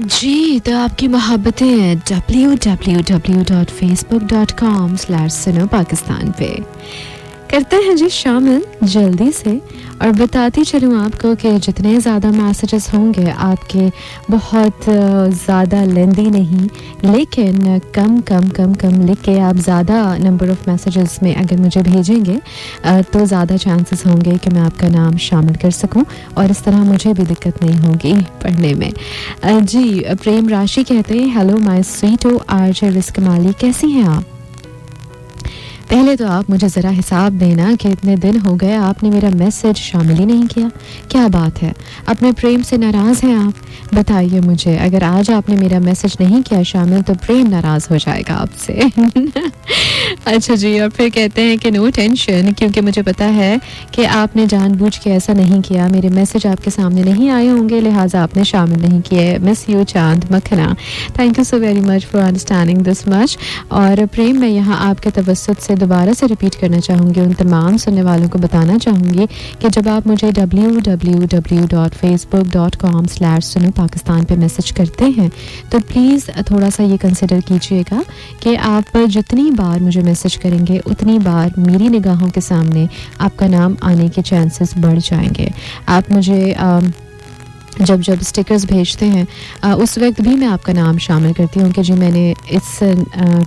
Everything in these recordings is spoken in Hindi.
जी, तो आपकी मोहब्बतें www.facebook.com/सुनो पाकिस्तान पे करते हैं जी शामिल जल्दी से। और बताती चलूँ आपको कि जितने ज़्यादा मैसेजेस होंगे आपके बहुत ज़्यादा लेंदी नहीं, लेकिन कम कम कम कम लिख के आप ज़्यादा नंबर ऑफ़ मैसेजेस में अगर मुझे भेजेंगे तो ज़्यादा चांसेस होंगे कि मैं आपका नाम शामिल कर सकूं और इस तरह मुझे भी दिक्कत नहीं होगी पढ़ने में। जी, प्रेम राशि कहते हैं, हेलो माय स्वीटो आर्चर रिस्कमाली, कैसी हैं आप? पहले तो आप मुझे ज़रा हिसाब देना कि इतने दिन हो गए आपने मेरा मैसेज शामिल ही नहीं किया, क्या बात है? अपने प्रेम से नाराज़ हैं आप? बताइए मुझे, अगर आज आपने मेरा मैसेज नहीं किया शामिल तो प्रेम नाराज़ हो जाएगा आपसे। अच्छा जी, और फिर कहते हैं कि नो टेंशन, क्योंकि मुझे पता है कि आपने जानबूझ के ऐसा नहीं किया, मेरे मैसेज आपके सामने नहीं आए होंगे लिहाजा आपने शामिल नहीं किए। मिस यू चांद मखना, thank you so very much for understanding this much. और प्रेम, मैं यहाँ आपके तवस्सुत से दोबारा से रिपीट करना चाहूँगी, उन तमाम सुनने वालों को बताना चाहूँगी कि जब आप मुझे www.facebook.com/सुनो पाकिस्तान पे मैसेज करते हैं तो प्लीज़ थोड़ा सा ये कंसिडर कीजिएगा कि आप जितनी बार मुझे मैसेज करेंगे उतनी बार मेरी निगाहों के सामने आपका नाम आने के चांसेस बढ़ जाएंगे। आप मुझे जब जब स्टिकर्स भेजते हैं उस वक्त भी मैं आपका नाम शामिल करती हूँ कि जी मैंने इस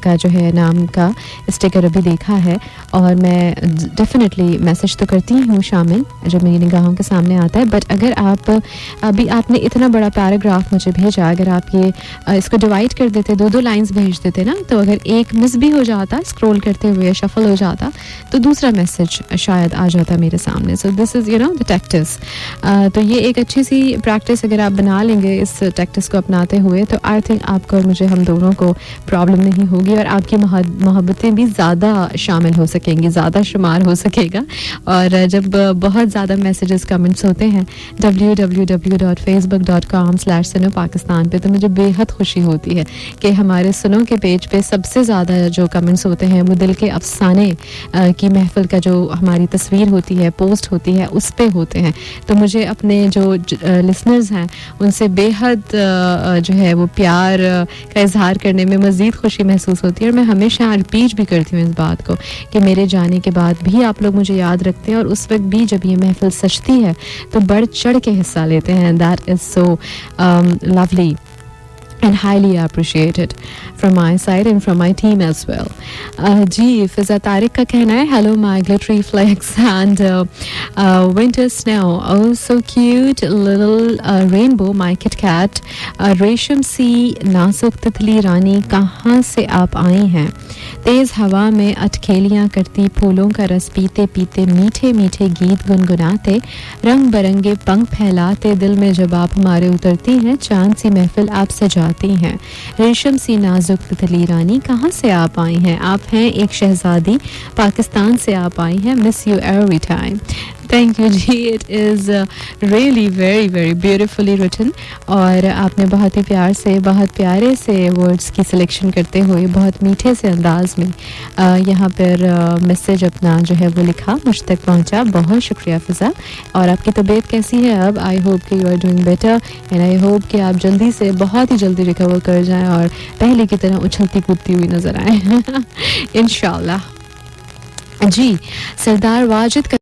का जो है नाम का स्टिकर अभी देखा है, और मैं डेफिनेटली मैसेज तो करती हूँ शामिल जब मेरी निगाहों के सामने आता है। बट अगर आप अभी आपने इतना बड़ा पैराग्राफ मुझे भेजा, अगर आप ये इसको डिवाइड कर देते, दो दो लाइंस भेज देते ना, तो अगर एक मिस भी हो जाता स्क्रॉल करते हुए, शफल हो जाता, तो दूसरा मैसेज शायद आ जाता मेरे सामने। So this is the tactics. तो ये एक अच्छी सी प्रैक्टिस अगर आप बना लेंगे इस टैक्टिस को अपनाते हुए, तो आई थिंक आपको और मुझे, हम दोनों को प्रॉब्लम नहीं होगी और आपकी मोहब्बतें भी ज़्यादा शामिल हो सकेंगी, ज़्यादा शुमार हो सकेगा। और जब बहुत ज़्यादा मैसेजेस कमेंट्स होते हैं www.facebook.com/सुनो पाकिस्तान पे, तो मुझे बेहद खुशी होती है कि हमारे सुनो के पेज पे सबसे ज़्यादा जो कमेंट्स होते हैं वो दिल के अफसाने की महफिल का जो हमारी तस्वीर होती है, पोस्ट होती है, उस पे होते हैं। तो मुझे अपने जो लिसनर्स हैं उनसे बेहद जो है वो प्यार का इजहार करने में मज़ीद खुशी महसूस होती है। और मैं हमेशा रिपीट भी करती हूँ इस बात को कि मेरे जाने के बाद भी आप लोग मुझे याद रखते हैं, और उस वक्त भी जब ये महफिल सजती है तो बढ़ चढ़ के हिस्सा लेते हैं। That is so lovely and highly appreciated from my side and from my team as well. जी, फिज़ा तारिक का कहना है, hello my glittery flakes and winter snow, oh so cute little rainbow my Kit Kat, रेशम सी नाजुक तितली रानी, कहाँ से आप आई हैं? तेज़ हवा में अटखेलियाँ करती, फूलों का रस पीते पीते, मीठे मीठे गीत गुनगुनाते, रंग बरंगे पंख फैलाते, दिल में जब आप हमारे उतरती हैं, चांद सी महफिल आप सजाती हैं। रेशम सी नाजुक तितली रानी, कहाँ से आप आई हैं? आप हैं एक शहजादी, पाकिस्तान से आप आई हैं, miss you every time. Thank you ji, it is really very very beautifully written. और आपने बहुत ही प्यार से, बहुत प्यारे से वर्ड्स की सिलेक्शन करते हुए, बहुत मीठे से अंदाज में यहाँ पर मैसेज अपना जो है वो लिखा, मुझ तक पहुँचा। बहुत शुक्रिया फ़िज़ा। और आपकी तबीयत कैसी है अब? आई होप कि you are doing better and I hope कि आप जल्दी से, बहुत ही जल्दी रिकवर कर जाएँ और पहले की तरह उछलती कूदती हुई नज़र आएँ इंशाल्लाह। जी, सरदार वाजिद